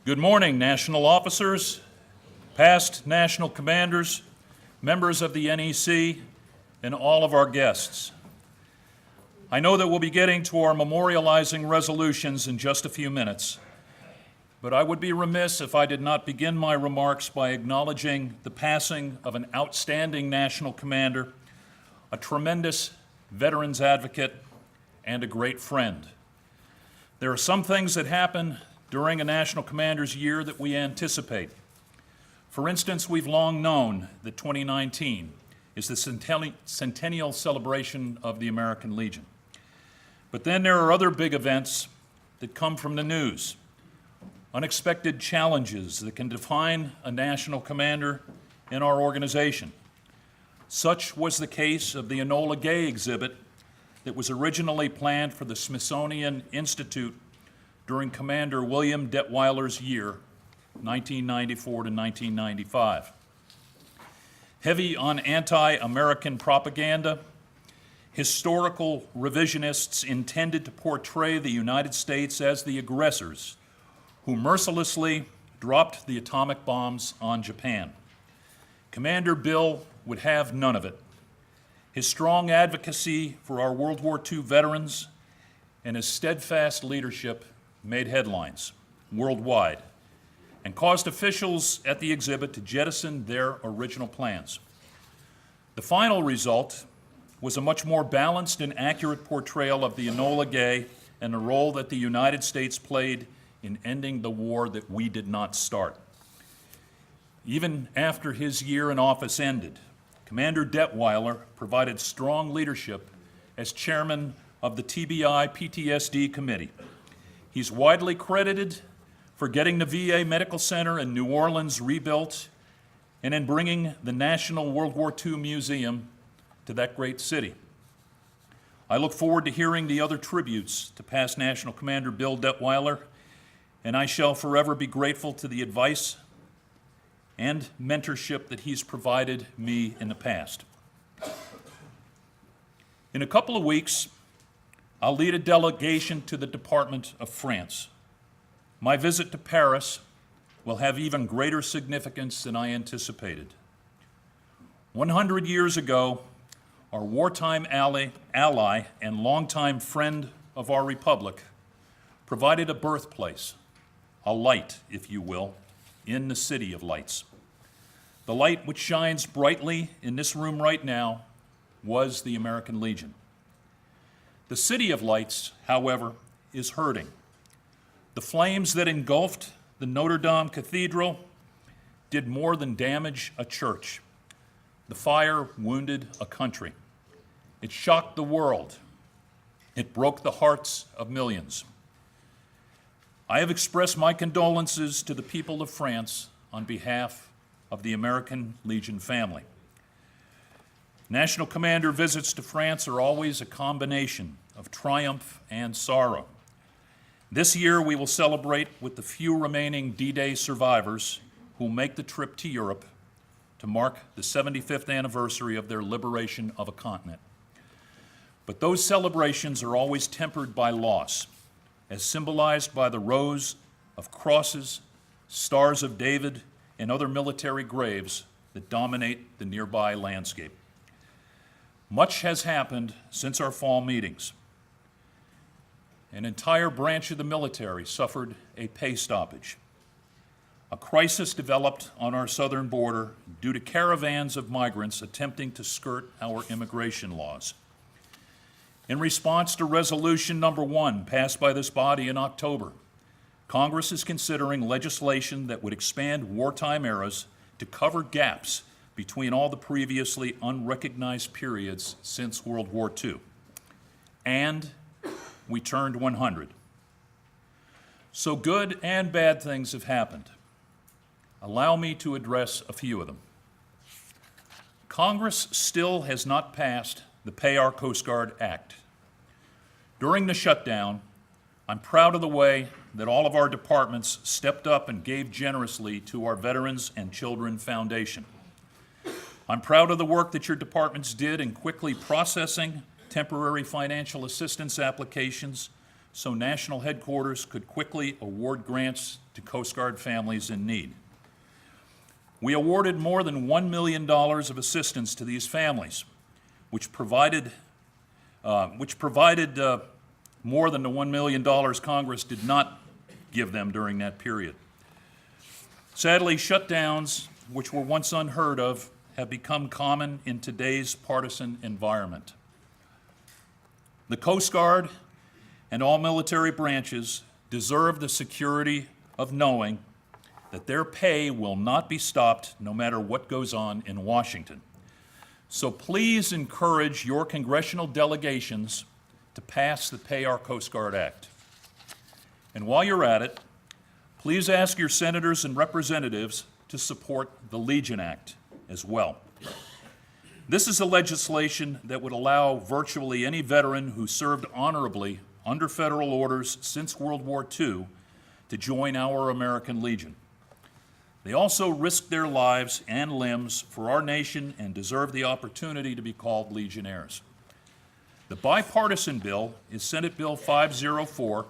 Good morning, national officers, past national commanders, members of the NEC, and all of our guests. I know that we'll be getting to our memorializing resolutions in just a few minutes, but I would be remiss if I did not begin my remarks by acknowledging the passing of an outstanding national commander, a tremendous veterans advocate, and a great friend. There are some things that happen during a national commander's year that we anticipate. For instance, we've long known that 2019 is the centennial celebration of the American Legion. But then there are other big events that come from the news, unexpected challenges that can define a national commander in our organization. Such was the case of the Enola Gay exhibit that was originally planned for the Smithsonian Institute during Commander William Detweiler's year, 1994 to 1995. Heavy on anti-American propaganda, historical revisionists intended to portray the United States as the aggressors who mercilessly dropped the atomic bombs on Japan. Commander Bill would have none of it. His strong advocacy for our World War II veterans and his steadfast leadership made headlines worldwide and caused officials at the exhibit to jettison their original plans. The final result was a much more balanced and accurate portrayal of the Enola Gay and the role that the United States played in ending the war that we did not start. Even after his year in office ended, Commander Detweiler provided strong leadership as chairman of the TBI PTSD Committee. He's widely credited for getting the VA Medical Center in New Orleans rebuilt and in bringing the National World War II Museum to that great city. I look forward to hearing the other tributes to past National Commander Bill Detweiler, and I shall forever be grateful to the advice and mentorship that he's provided me in the past. In a couple of weeks, I'll lead a delegation to the Department of France. My visit to Paris will have even greater significance than I anticipated. 100 years ago, our wartime ally and longtime friend of our republic provided a birthplace, a light, if you will, in the City of Lights. The light which shines brightly in this room right now was the American Legion. The City of Lights, however, is hurting. The flames that engulfed the Notre Dame Cathedral did more than damage a church. The fire wounded a country. It shocked the world. It broke the hearts of millions. I have expressed my condolences to the people of France on behalf of the American Legion family. National Commander visits to France are always a combination of triumph and sorrow. This year we will celebrate with the few remaining D-Day survivors who will make the trip to Europe to mark the 75th anniversary of their liberation of a continent. But those celebrations are always tempered by loss, as symbolized by the rows of crosses, stars of David, and other military graves that dominate the nearby landscape. Much has happened since our fall meetings. An entire branch of the military suffered a pay stoppage. A crisis developed on our southern border due to caravans of migrants attempting to skirt our immigration laws. In response to Resolution Number 1 passed by this body in October, Congress is considering legislation that would expand wartime eras to cover gaps between all the previously unrecognized periods since World War II. And we turned 100. So good and bad things have happened. Allow me to address a few of them. Congress still has not passed the Pay Our Coast Guard Act. During the shutdown, I'm proud of the way that all of our departments stepped up and gave generously to our Veterans and Children Foundation. I'm proud of the work that your departments did in quickly processing temporary financial assistance applications so national headquarters could quickly award grants to Coast Guard families in need. We awarded more than $1 million of assistance to these families, which provided more than the $1 million Congress did not give them during that period. Sadly, shutdowns, which were once unheard of, have become common in today's partisan environment. The Coast Guard and all military branches deserve the security of knowing that their pay will not be stopped no matter what goes on in Washington. So please encourage your congressional delegations to pass the Pay Our Coast Guard Act. And while you're at it, please ask your senators and representatives to support the Legion Act as well. This is a legislation that would allow virtually any veteran who served honorably under federal orders since World War II to join our American Legion. They also risked their lives and limbs for our nation and deserve the opportunity to be called Legionnaires. The bipartisan bill is Senate Bill 504,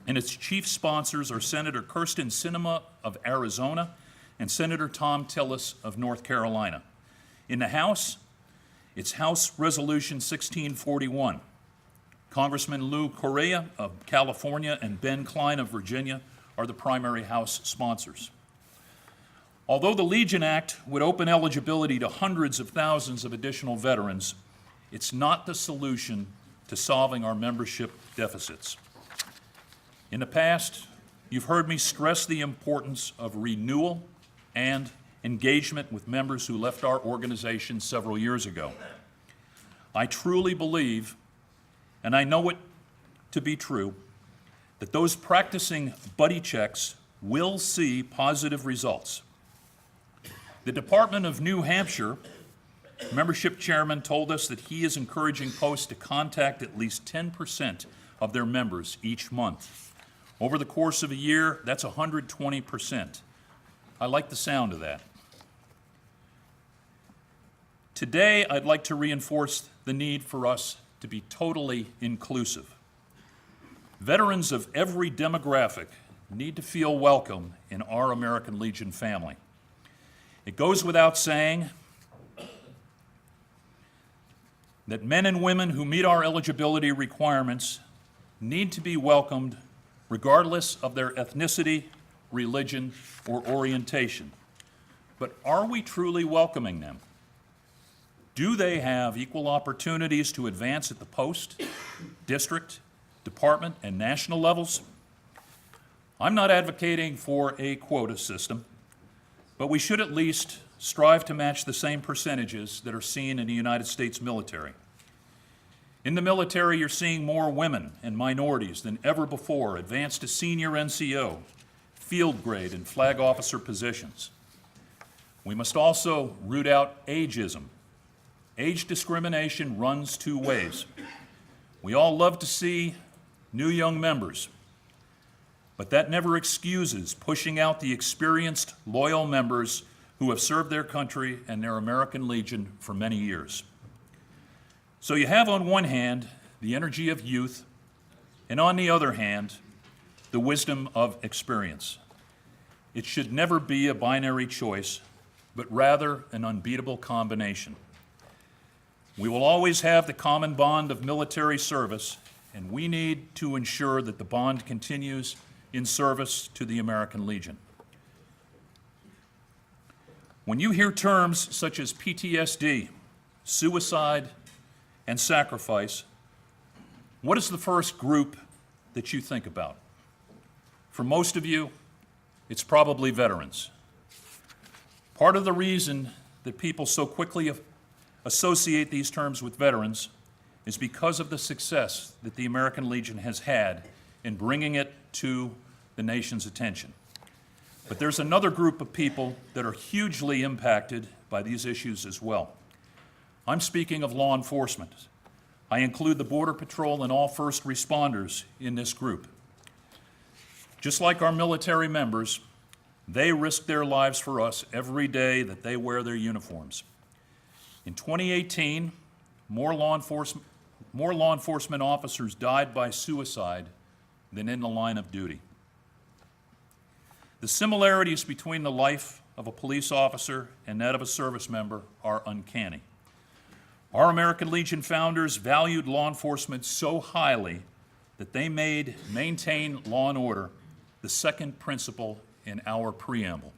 and its chief sponsors are Senator Kyrsten Sinema of Arizona and Senator Tom Tillis of North Carolina. In the House, it's House Resolution 1641. Congressman Lou Correa of California and Ben Cline of Virginia are the primary House sponsors. Although the Legion Act would open eligibility to hundreds of thousands of additional veterans, it's not the solution to solving our membership deficits. In the past, you've heard me stress the importance of renewal and engagement with members who left our organization several years ago. I truly believe, and I know it to be true, that those practicing buddy checks will see positive results. The Department of New Hampshire membership chairman told us that he is encouraging posts to contact at least 10% of their members each month. Over the course of a year, that's 120%. I like the sound of that. Today, I'd like to reinforce the need for us to be totally inclusive. Veterans of every demographic need to feel welcome in our American Legion family. It goes without saying that men and women who meet our eligibility requirements need to be welcomed regardless of their ethnicity, religion, or orientation. But are we truly welcoming them? Do they have equal opportunities to advance at the post, district, department, and national levels? I'm not advocating for a quota system, but we should at least strive to match the same percentages that are seen in the United States military. In the military, you're seeing more women and minorities than ever before advance to senior NCO, field grade, and flag officer positions. We must also root out ageism. Age discrimination runs two ways. We all love to see new young members, but that never excuses pushing out the experienced, loyal members who have served their country and their American Legion for many years. So you have on one hand the energy of youth, and on the other hand, the wisdom of experience. It should never be a binary choice, but rather an unbeatable combination. We will always have the common bond of military service, and we need to ensure that the bond continues in service to the American Legion. When you hear terms such as PTSD, suicide, and sacrifice, what is the first group that you think about? For most of you, it's probably veterans. Part of the reason that people so quickly associate these terms with veterans is because of the success that the American Legion has had in bringing it to the nation's attention. But there's another group of people that are hugely impacted by these issues as well. I'm speaking of law enforcement. I include the Border Patrol and all first responders in this group. Just like our military members, they risk their lives for us every day that they wear their uniforms. In 2018, more law enforcement officers died by suicide than in the line of duty. The similarities between the life of a police officer and that of a service member are uncanny. Our American Legion founders valued law enforcement so highly that they made maintain law and order the second principle in our preamble.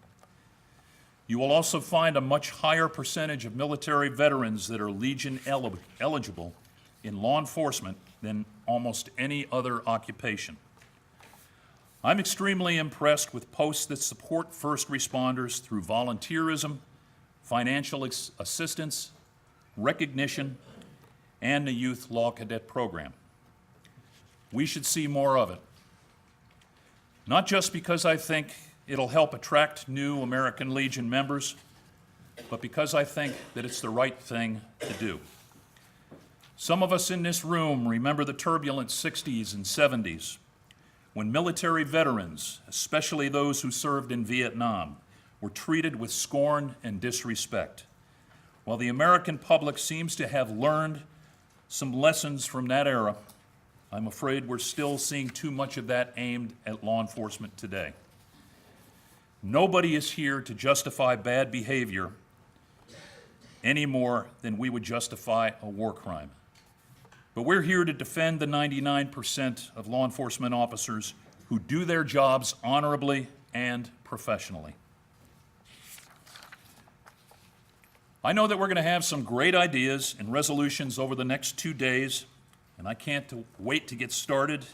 You will also find a much higher percentage of military veterans that are Legion eligible in law enforcement than almost any other occupation. I'm extremely impressed with posts that support first responders through volunteerism, financial assistance, recognition, and the Youth Law Cadet Program. We should see more of it. Not just because I think it'll help attract new American Legion members, but because I think that it's the right thing to do. Some of us in this room remember the turbulent 60s and 70s when military veterans, especially those who served in Vietnam, were treated with scorn and disrespect. While the American public seems to have learned some lessons from that era, I'm afraid we're still seeing too much of that aimed at law enforcement today. Nobody is here to justify bad behavior any more than we would justify a war crime. But we're here to defend the 99% of law enforcement officers who do their jobs honorably and professionally. I know that we're going to have some great ideas and resolutions over the next 2 days, and I can't wait to get started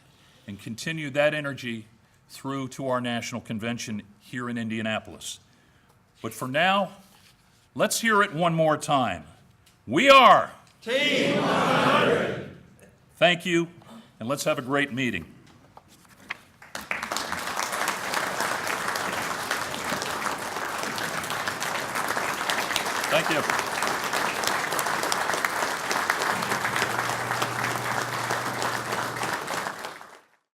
and continue that energy through to our national convention here in Indianapolis. But for now, let's hear it one more time. We are Team 100. Thank you, and let's have a great meeting. Thank you.